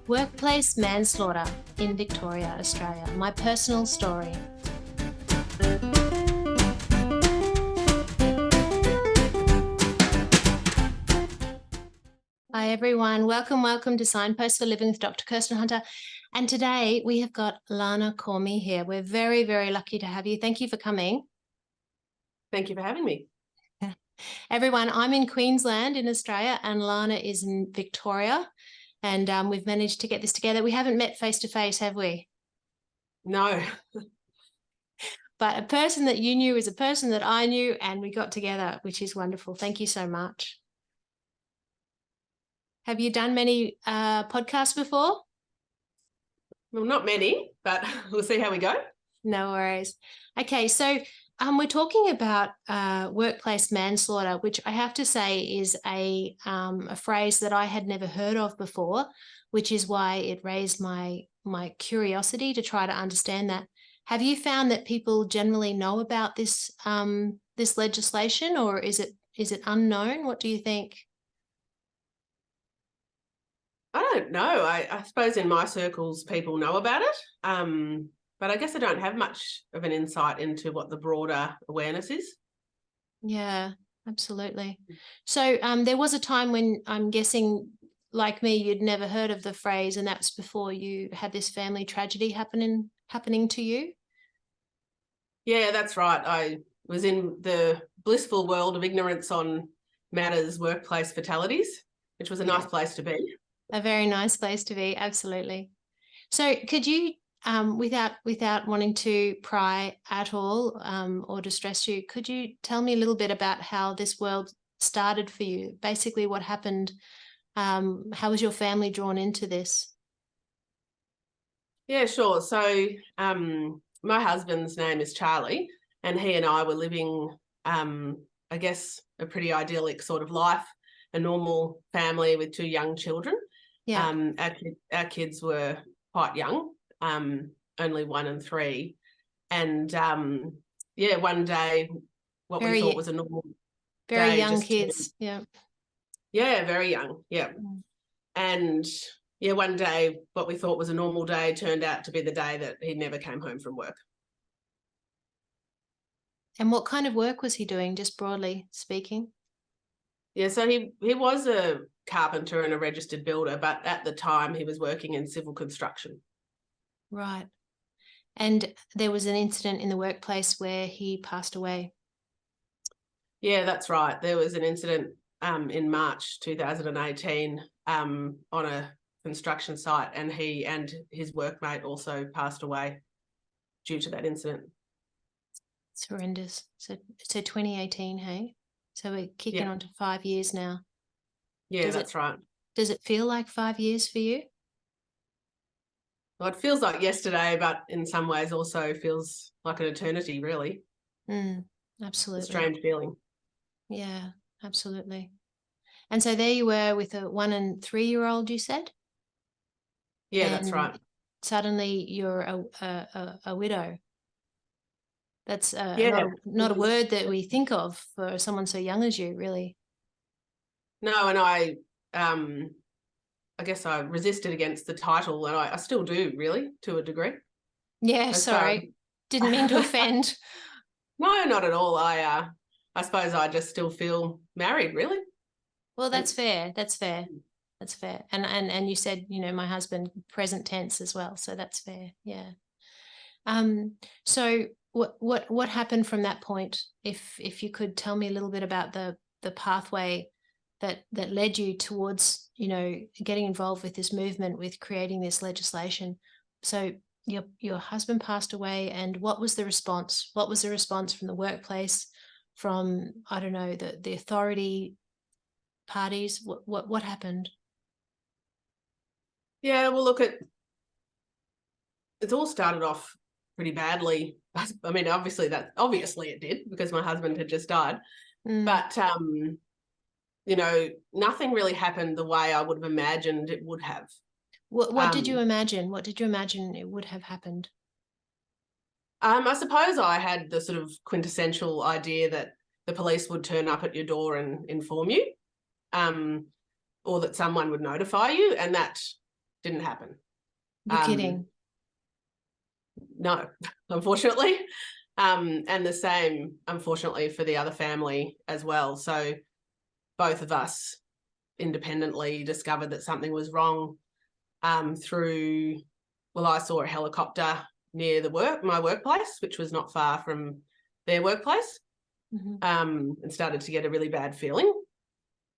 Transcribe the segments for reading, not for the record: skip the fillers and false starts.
Workplace Manslaughter in Victoria, Australia. My personal story. Hi everyone, welcome to Signposts for Living with Dr. Kirsten Hunter. And today we have got Lana Cormie here. We're very, very lucky to have you. Thank you for coming. Thank you for having me. Everyone, I'm in Queensland in Australia and Lana is in Victoria. And we've managed to get this together. We haven't met face to face, have we? No. But a person that you knew is a person that I knew, and we got together, which is wonderful. Thank you so much. Have you done many podcasts before? Well, not many, but we'll see how we go. No worries. Okay, so we're talking about workplace manslaughter, which I have to say is a phrase that I had never heard of before, which is why it raised my curiosity to try to understand that. Have you found that people generally know about this this legislation, or is it unknown? What do you think? I don't know. I suppose in my circles people know about it, but I guess I don't have much of an insight into what the broader awareness is. Yeah, absolutely. So there was a time when, I'm guessing, like me, you'd never heard of the phrase, and that's before you had this family tragedy happening to you? Yeah, that's right. I was in the blissful world of ignorance on matters workplace fatalities, which was a nice place to be. A very nice place to be, absolutely. So could you, without wanting to pry at all or distress you, could you tell me a little bit about how this world started for you? Basically, what happened? How was your family drawn into this? Yeah, sure. So my husband's name is Charlie, and he and I were living, I guess, a pretty idyllic sort of life, a normal family with 2 young children. Yeah. Our kids were quite young, only 1 and 3. And yeah, one day, what we thought was a normal very day, young kids. Yeah. Yeah, very young. Yeah. And yeah, one day, what we thought was a normal day turned out to be the day that he never came home from work. And what kind of work was he doing, just broadly speaking? Yeah, so he was a carpenter and a registered builder, but at the time he was working in civil construction. Right. And there was an incident in the workplace where he passed away. Yeah, that's right. There was an incident in March 2018 on a construction site, and he and his workmate also passed away due to that incident. It's horrendous. So 2018, hey? So we're kicking on to 5 years now. Yeah, that's right. Does it feel like 5 years for you? Well, it feels like yesterday, but in some ways also feels like an eternity, really. Absolutely. It's a strange feeling. Yeah, absolutely. And so there you were with a 1 and 3-year-old, you said? Yeah, that's right. Suddenly you're a widow. That's not a word that we think of for someone so young as you, really. No, and I guess I resisted against the title, and I still do, really, to a degree. Yeah, sorry. Didn't mean to offend. No, not at all. I suppose I just still feel married, really. Well, that's fair. That's fair. That's fair. And you said, my husband, present tense as well. So that's fair. Yeah. So what happened from that point? If you could tell me a little bit about the pathway that led you towards, getting involved with this movement, with creating this legislation. So your husband passed away, and what was the response? What was the response from the workplace, from, I don't know, the authority parties? What happened? Yeah, well, look, it's all started off pretty badly. I mean, obviously it did, because my husband had just died. But nothing really happened the way I would have imagined it would have. What did you imagine? What did you imagine it would have happened? I suppose I had the sort of quintessential idea that the police would turn up at your door and inform you, or that someone would notify you, and that didn't happen. You're kidding. No, unfortunately. And the same, unfortunately, for the other family as well. So both of us independently discovered that something was wrong through, well, I saw a helicopter near my workplace, which was not far from their workplace, and started to get a really bad feeling.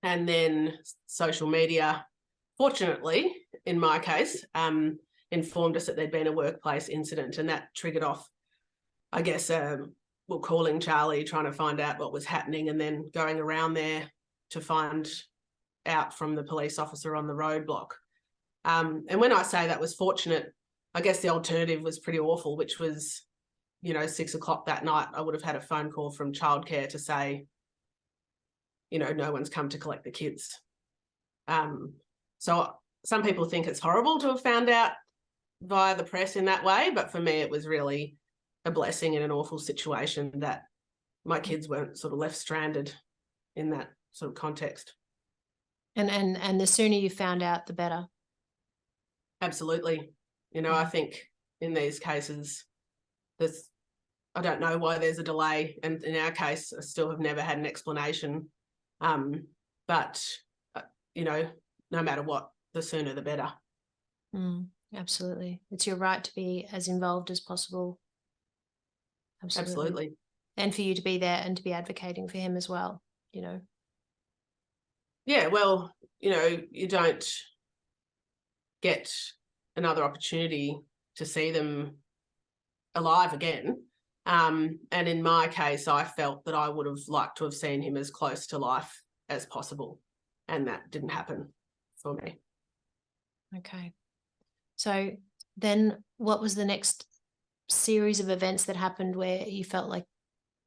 And then social media, fortunately, in my case, informed us that there'd been a workplace incident, and that triggered off, I guess, calling Charlie, trying to find out what was happening, and then going around there to find out from the police officer on the roadblock. And when I say that was fortunate, I guess the alternative was pretty awful, which was, 6 o'clock that night, I would have had a phone call from childcare to say, no one's come to collect the kids. So some people think it's horrible to have found out via the press in that way, but for me, it was really a blessing in an awful situation that my kids weren't sort of left stranded in that sort of context. And the sooner you found out, the better. Absolutely. I think in these cases, I don't know why there's a delay. And in our case, I still have never had an explanation. But, no matter what, the sooner the better. Absolutely. It's your right to be as involved as possible. Absolutely. And for you to be there and to be advocating for him as well, Yeah, well, you don't get another opportunity to see them alive again. And in my case, I felt that I would have liked to have seen him as close to life as possible. And that didn't happen for me. Okay. So then what was the next series of events that happened where you felt like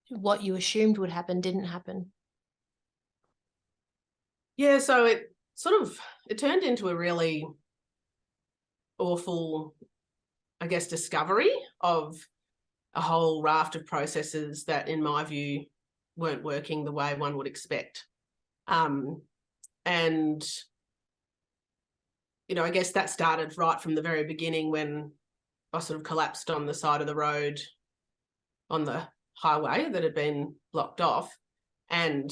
what you assumed would happen didn't happen? Yeah, so it turned into a really awful, I guess, discovery of a whole raft of processes that, in my view, weren't working the way one would expect. And, I guess that started right from the very beginning when I sort of collapsed on the side of the road on the highway that had been blocked off, and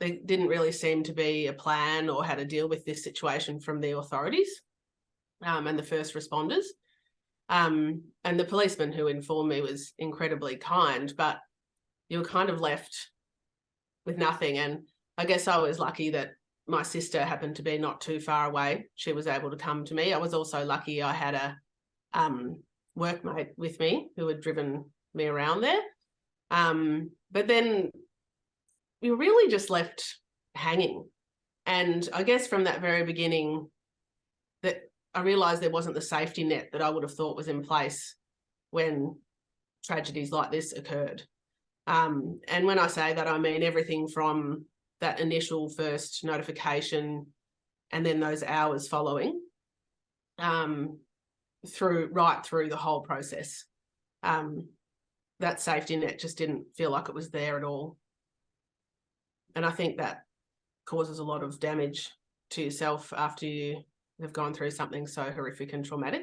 there didn't really seem to be a plan or how to deal with this situation from the authorities and the first responders. And the policeman who informed me was incredibly kind, but you were kind of left with nothing. And I guess I was lucky that my sister happened to be not too far away. She was able to come to me. I was also lucky I had a workmate with me who had driven me around there. But then we were really just left hanging. And I guess from that very beginning that I realised there wasn't the safety net that I would have thought was in place when tragedies like this occurred. And when I say that, I mean everything from that initial first notification and then those hours following right through the whole process. That safety net just didn't feel like it was there at all. And I think that causes a lot of damage to yourself after you have gone through something so horrific and traumatic.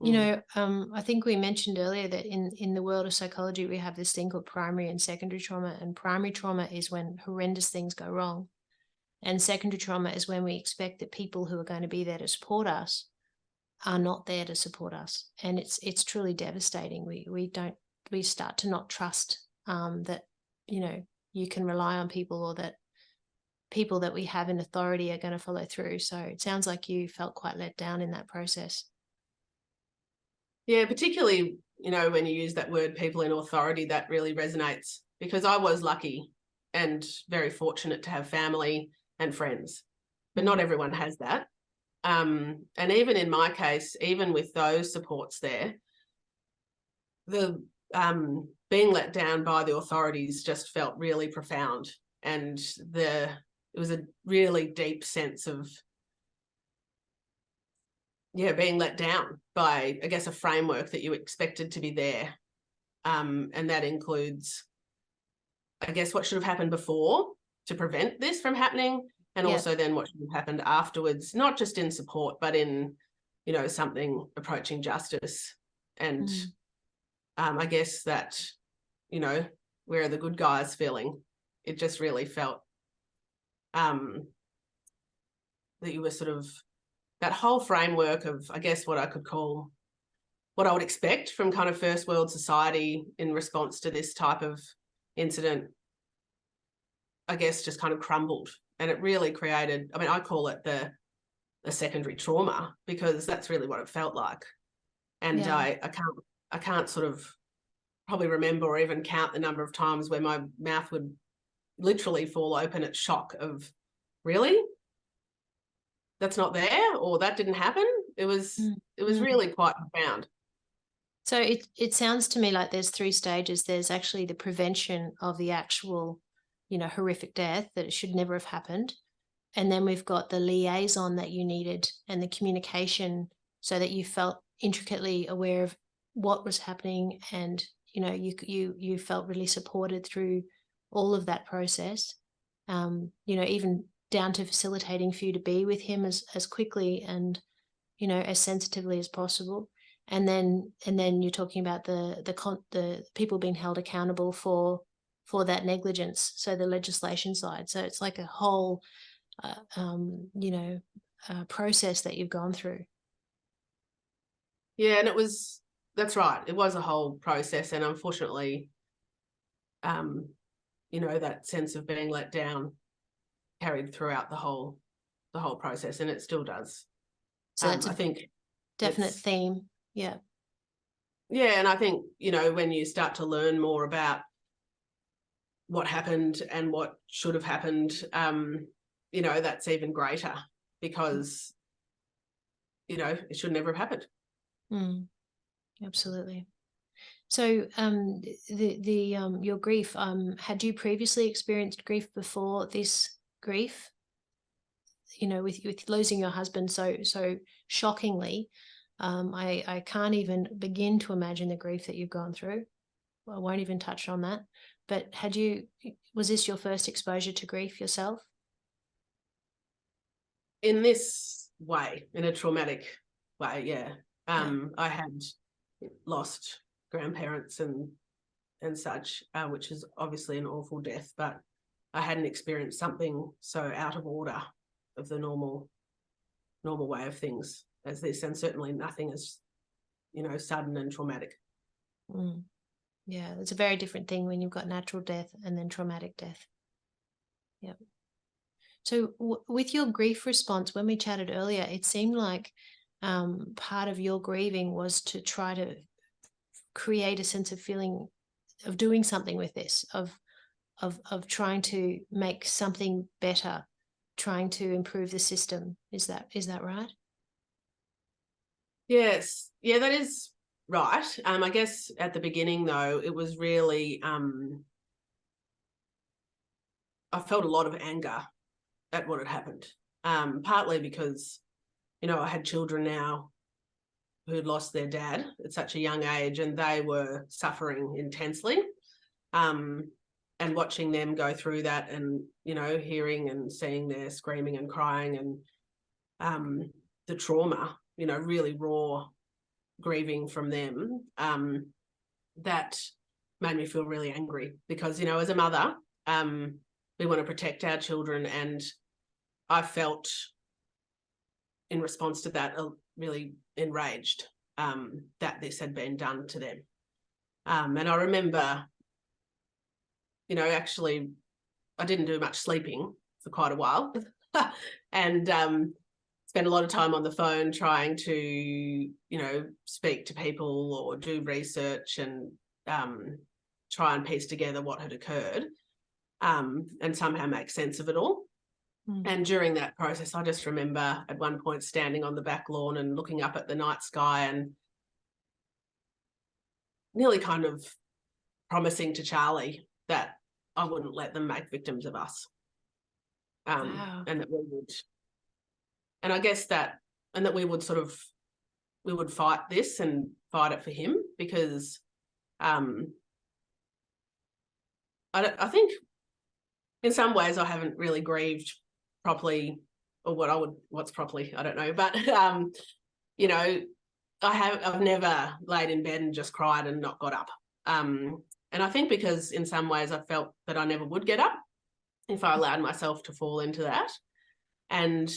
I think we mentioned earlier that in the world of psychology, we have this thing called primary and secondary trauma. And primary trauma is when horrendous things go wrong. And secondary trauma is when we expect that people who are going to be there to support us are not there to support us. And it's truly devastating. We start to not trust that, you can rely on people, or that people that we have in authority are going to follow through. So it sounds like you felt quite let down in that process. Yeah, particularly, when you use that word, people in authority, that really resonates, because I was lucky and very fortunate to have family and friends, but not everyone has that. And even in my case, even with those supports there, the being let down by the authorities just felt really profound. And it was a really deep sense of, being let down by, I guess, a framework that you expected to be there. And that includes, I guess, what should have happened before to prevent this from happening, and also then what should have happened afterwards, not just in support, but in, you know, something approaching justice. And I guess that, you know, where are the good guys feeling? It just really felt that you were sort of, that whole framework of, I guess, what I could call, what I would expect from kind of first world society in response to this type of incident, I guess, just kind of crumbled. And it really created, I mean, I call it the secondary trauma, because that's really what it felt like. And I can't sort of probably remember or even count the number of times where my mouth would literally fall open at shock of, really? That's not there, or that didn't happen. It was really quite profound. So it sounds to me like there's 3 stages. There's actually the prevention of the actual, you know, horrific death, that it should never have happened. And then we've got the liaison that you needed, and the communication, so that you felt intricately aware of what was happening, and, you know, you felt really supported through all of that process. You know, even down to facilitating for you to be with him as quickly and, you know, as sensitively as possible. And then you're talking about the people being held accountable for that negligence. So the legislation side. So it's like a whole, you know, process that you've gone through. Yeah, and that's right. It was a whole process, and unfortunately, you know, that sense of being let down carried throughout the whole process, and it still does. So that's I think definite theme. Yeah. Yeah, and I think, you know, when you start to learn more about what happened and what should have happened, you know, that's even greater, because, you know, it should never have happened. Absolutely. So your grief, had you previously experienced grief before this grief? You know, with losing your husband so shockingly, I can't even begin to imagine the grief that you've gone through. I won't even touch on that. But was this your first exposure to grief yourself? In this way, in a traumatic way, yeah. I had lost grandparents and such, which is obviously an awful death, but I hadn't experienced something so out of order of the normal way of things as this, and certainly nothing as, you know, sudden and traumatic. Yeah, it's a very different thing when you've got natural death and then traumatic death. Yep. So with your grief response, when we chatted earlier, it seemed like part of your grieving was to try to create a sense of feeling of doing something with this, of trying to make something better, trying to improve the system. Is that right? Yes. Yeah, that is right. I guess at the beginning, though, it was really, I felt a lot of anger at what had happened, partly because, you know, I had children now who'd lost their dad at such a young age, and they were suffering intensely. And watching them go through that, and, you know, hearing and seeing their screaming and crying, and the trauma, you know, really raw grieving from them, that made me feel really angry, because, you know, as a mother, we want to protect our children, and I felt in response to that really enraged that this had been done to them. And I remember, you know, actually I didn't do much sleeping for quite a while and spent a lot of time on the phone trying to, you know, speak to people or do research and try and piece together what had occurred, and somehow make sense of it all. And during that process, I just remember at one point standing on the back lawn and looking up at the night sky and nearly kind of promising to Charlie that I wouldn't let them make victims of us. Wow. And that we would, and I guess that, and that we would fight this and fight it for him, because I think in some ways I haven't really grieved properly, or what's properly, I don't know, but you know, I've never laid in bed and just cried and not got up. And I think because in some ways I felt that I never would get up if I allowed myself to fall into that. And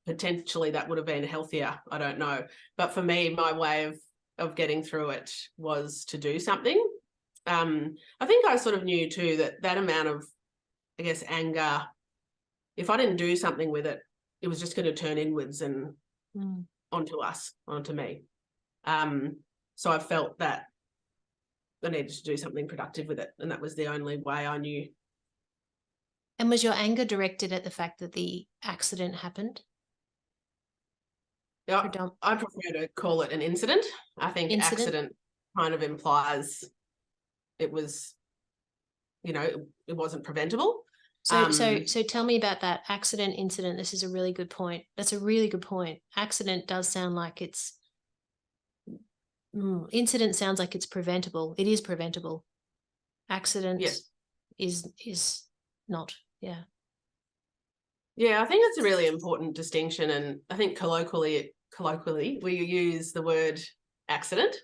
potentially that would have been healthier, I don't know. But for me, my way of getting through it was to do something. I think I sort of knew too that amount of, I guess, anger, if I didn't do something with it, it was just going to turn inwards and onto me. So I felt that I needed to do something productive with it, and that was the only way I knew. And was your anger directed at the fact that the accident happened? Yeah, I prefer to call it an incident. I think accident kind of implies it was, you know, it wasn't preventable. So tell me about that accident incident. This is a really good point. That's a really good point. Accident does sound like it's incident sounds like it's preventable. It is preventable. Accident is not. Yeah. Yeah, I think it's a really important distinction, and I think colloquially we use the word accident.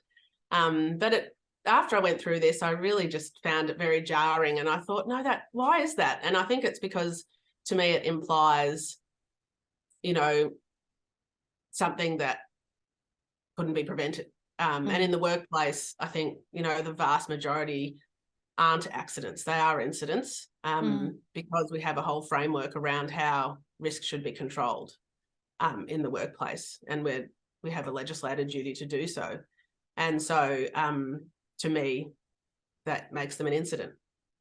But after I went through this, I really just found it very jarring, and I thought, no, why is that? And I think it's because to me it implies, you know, something that couldn't be prevented. And in the workplace, I think, you know, the vast majority aren't accidents, they are incidents, because we have a whole framework around how risk should be controlled in the workplace, and we have a legislated duty to do so. And so to me, that makes them an incident.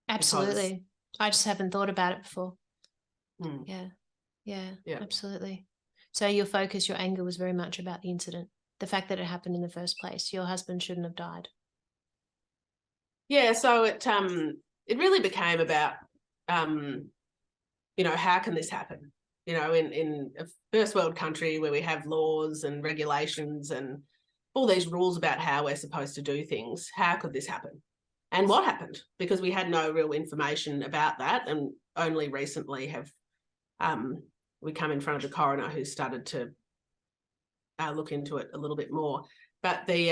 Absolutely. I just haven't thought about it before. Yeah, absolutely. So your focus, your anger was very much about the incident, the fact that it happened in the first place. Your husband shouldn't have died. Yeah, so it really became about, you know, how can this happen? You know, in a first world country where we have laws and regulations and all these rules about how we're supposed to do things, how could this happen? And what happened? Because we had no real information about that, and only recently have we come in front of the coroner who started to look into it a little bit more. But the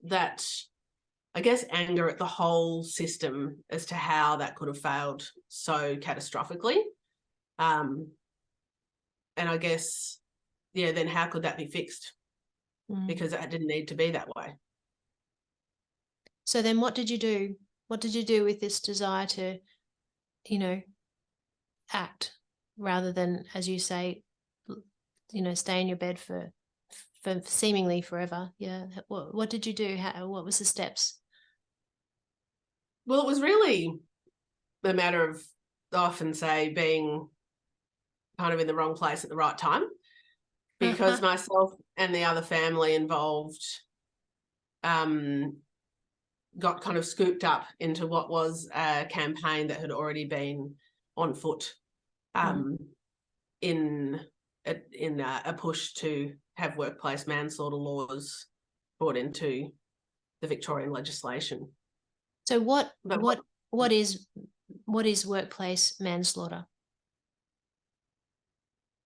that, I guess, anger at the whole system as to how that could have failed so catastrophically. And I guess, yeah, then how could that be fixed? Because it didn't need to be that way. So then what did you do? What did you do with this desire to, you know, act rather than, as you say, you know, stay in your bed for seemingly forever? Yeah. What did you do? What was the steps? Well, it was really a matter of, I often say, being kind of in the wrong place at the right time, because myself and the other family involved got kind of scooped up into what was a campaign that had already been on foot in a push to have workplace manslaughter laws brought into the Victorian legislation. So what is workplace manslaughter?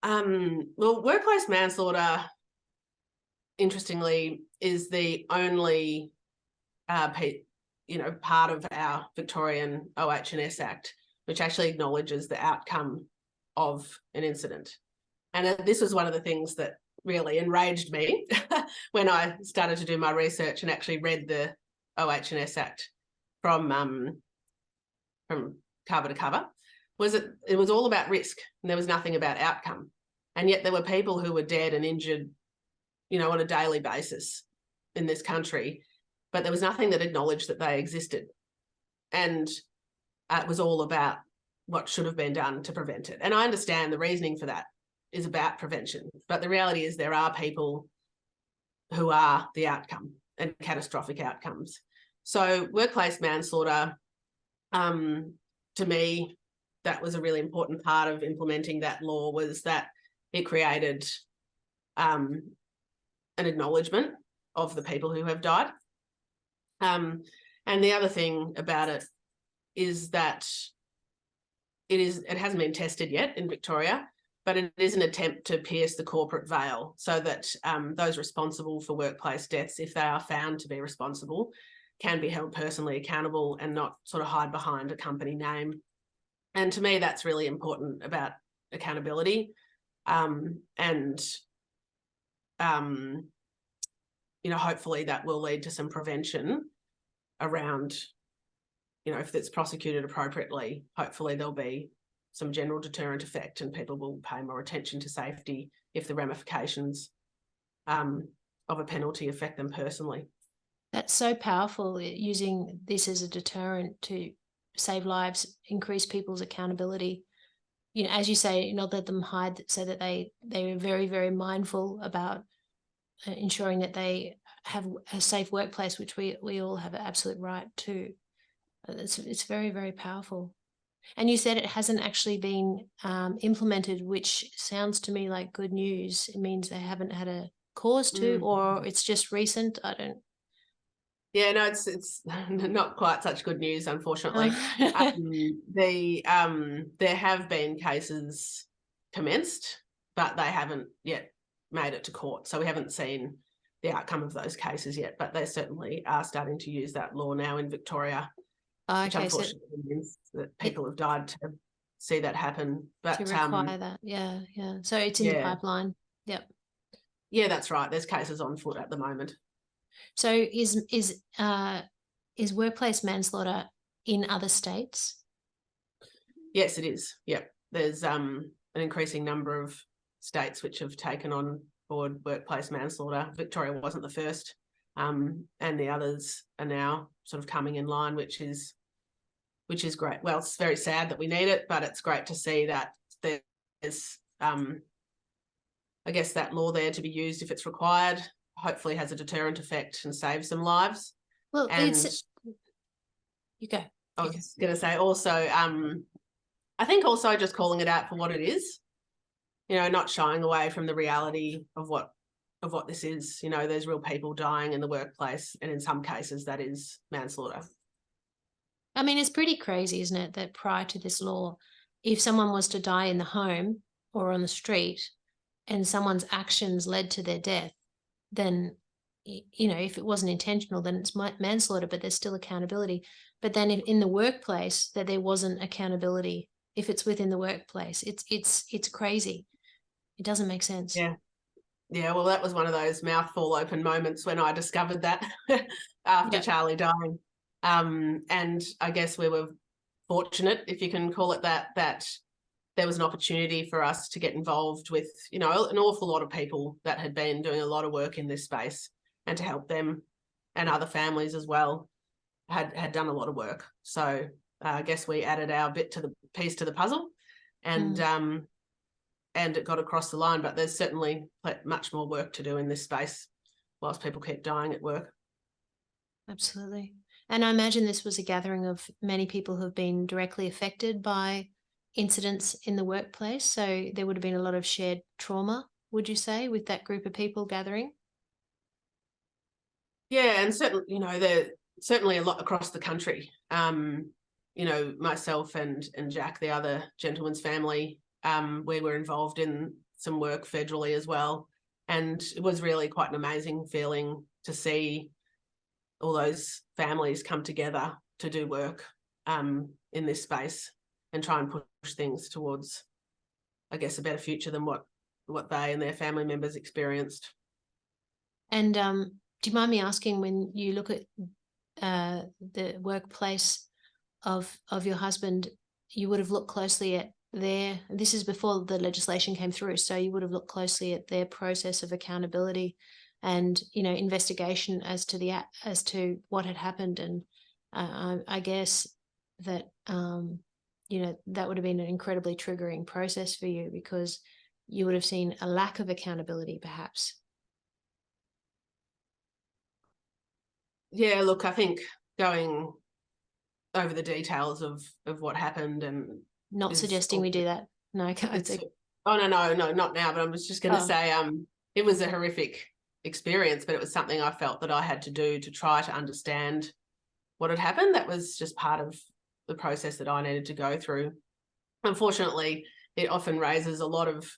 Well, workplace manslaughter, interestingly, is the only part of our Victorian OH&S Act which actually acknowledges the outcome of an incident. And this was one of the things that really enraged me when I started to do my research and actually read the OH&S Act from cover to cover, was it was all about risk and there was nothing about outcome. And yet there were people who were dead and injured, you know, on a daily basis in this country, but there was nothing that acknowledged that they existed. And it was all about what should have been done to prevent it. And I understand the reasoning for that is about prevention, but the reality is there are people who are the outcome and catastrophic outcomes. So workplace manslaughter, to me, that was a really important part of implementing that law, was that it created an acknowledgement of the people who have died. And the other thing about it is that it hasn't been tested yet in Victoria, but it is an attempt to pierce the corporate veil so that those responsible for workplace deaths, if they are found to be responsible, can be held personally accountable and not sort of hide behind a company name. And to me, that's really important about accountability. Hopefully that will lead to some prevention around, if it's prosecuted appropriately, hopefully there'll be some general deterrent effect and people will pay more attention to safety if the ramifications of a penalty affect them personally. That's so powerful, using this as a deterrent to save lives, increase people's accountability. As you say, not let them hide, so that they are very, very mindful about ensuring that they have a safe workplace, which we all have an absolute right to. It's very, very powerful. And you said it hasn't actually been implemented, which sounds to me like good news. It means they haven't had a cause to, or it's just recent. I don't. Yeah, no, it's not quite such good news, unfortunately. There have been cases commenced, but they haven't yet made it to court. So we haven't seen the outcome of those cases yet, but they certainly are starting to use that law now in Victoria, which unfortunately means that people have died to see that happen. But to require that, yeah. So it's in the pipeline. Yep. Yeah, that's right. There's cases on foot at the moment. So is workplace manslaughter in other states? Yes, it is. Yep. There's an increasing number of states which have taken on board workplace manslaughter. Victoria wasn't the first, and the others are now sort of coming in line, which is great. Well, it's very sad that we need it, but it's great to see that there's I guess that law there to be used if it's required. Hopefully has a deterrent effect and saves some lives. Well, and you go. I was going to say also, I think also just calling it out for what it is, not shying away from the reality of what this is. There's real people dying in the workplace, and in some cases that is manslaughter. I mean, it's pretty crazy, isn't it, that prior to this law, if someone was to die in the home or on the street and someone's actions led to their death, then, if it wasn't intentional, then it's manslaughter, but there's still accountability. But then in the workplace, that there wasn't accountability if it's within the workplace. It's crazy. It doesn't make sense. Yeah. Well, that was one of those mouth fall open moments when I discovered that after Charlie dying. And I guess we were fortunate, if you can call it that there was an opportunity for us to get involved with, an awful lot of people that had been doing a lot of work in this space, and to help them, and other families as well had done a lot of work. So I guess we added our piece to the puzzle, and it got across the line. But there's certainly much more work to do in this space whilst people keep dying at work. Absolutely. And I imagine this was a gathering of many people who have been directly affected by incidents in the workplace. So there would have been a lot of shared trauma, would you say, with that group of people gathering? Yeah, and certainly, there's certainly a lot across the country. Myself and Jack, the other gentleman's family, we were involved in some work federally as well. And it was really quite an amazing feeling to see all those families come together to do work in this space and try and push things towards, I guess, a better future than what they and their family members experienced. And do you mind me asking, when you look at the workplace of your husband, you would have looked closely at this is before the legislation came through, so you would have looked closely at their process of accountability and, investigation as to what had happened. And I guess that, that would have been an incredibly triggering process for you, because you would have seen a lack of accountability, perhaps. Yeah, look, I think going over the details of what happened, and not suggesting we do that. No, I can't. No, not now. But I was just going to say, it was a horrific experience, but it was something I felt that I had to do to try to understand what had happened. That was just part of the process that I needed to go through. unfortunately, it often raises a lot of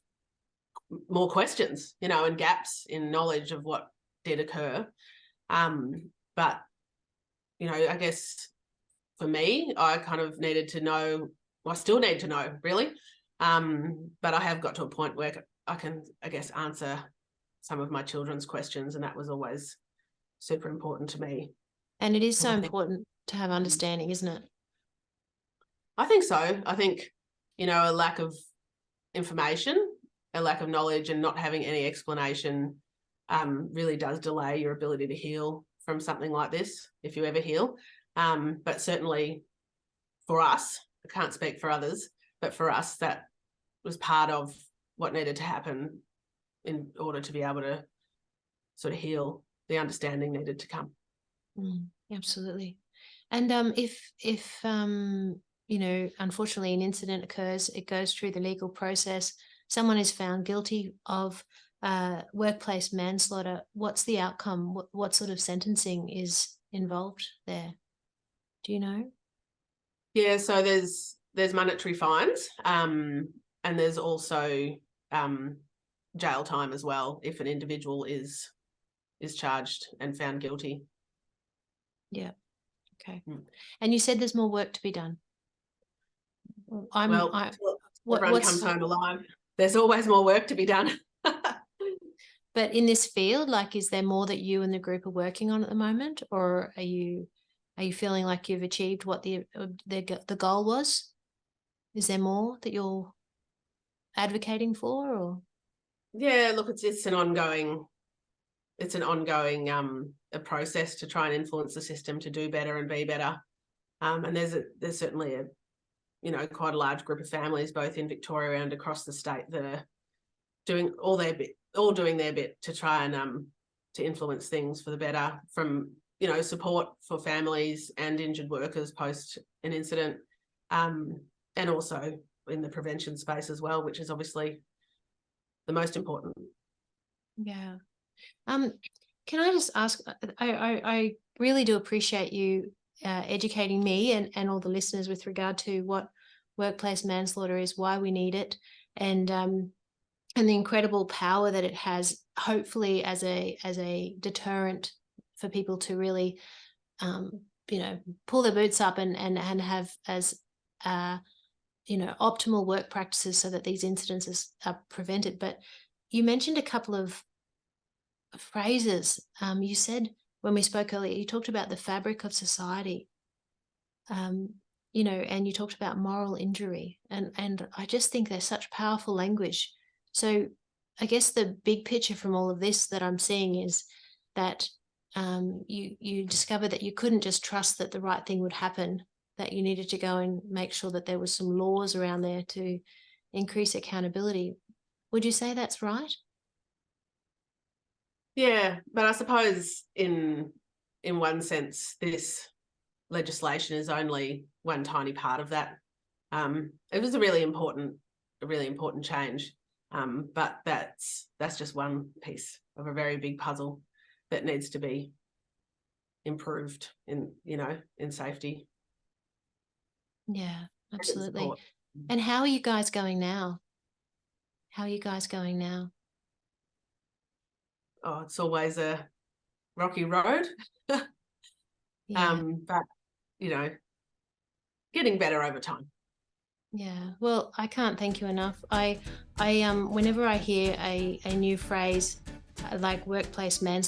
more questions, and gaps in knowledge of what did occur. But, I guess for me, I kind of needed to know, I still need to know, really. But I have got to a point where I can, I guess, answer some of my children's questions, and that was always super important to me. And it is so important to have understanding, isn't it? I think so. I think, a lack of information, a lack of knowledge, and not having any explanation really does delay your ability to heal from something like this, if you ever heal. But certainly for us, I can't speak for others, but for us, that was part of what needed to happen in order to be able to sort of heal. The understanding needed to come. Absolutely. And if unfortunately an incident occurs, it goes through the legal process, someone is found guilty of workplace manslaughter, what's the outcome? What sort of sentencing is involved there? Do you know? Yeah, so there's monetary fines, and there's also jail time as well if an individual is charged and found guilty. Yeah. Okay. And you said there's more work to be done. Everyone comes home alive. There's always more work to be done. But in this field, is there more that you and the group are working on at the moment, or are you feeling like you've achieved what the goal was? Is there more that you're advocating for, or? Yeah, look, it's an ongoing a process to try and influence the system to do better and be better. And there's certainly quite a large group of families, both in Victoria and across the state, that are doing doing their bit to try and to influence things for the better, from support for families and injured workers post an incident, and also in the prevention space as well, which is obviously the most important. Yeah. Can I just ask, I really do appreciate you educating me and all the listeners with regard to what workplace manslaughter is, why we need it, and the incredible power that it has, hopefully as a deterrent for people to really pull their boots up and have as optimal work practices so that these incidences are prevented. But you mentioned a couple of phrases. You said, when we spoke earlier, you talked about the fabric of society, and you talked about moral injury, and I just think they're such powerful language. So I guess the big picture from all of this that I'm seeing is that you discovered that you couldn't just trust that the right thing would happen, that you needed to go and make sure that there was some laws around there to increase accountability. Would you say that's right? Yeah, but I suppose in one sense, this legislation is only one tiny part of that. It was a really important change, but that's just one piece of a very big puzzle that needs to be improved in safety. Yeah, absolutely. And how are you guys going now? Oh, it's always a rocky road. Yeah. But getting better over time. Yeah. Well, I can't thank you enough. I whenever I hear a new phrase like workplace manslaughter,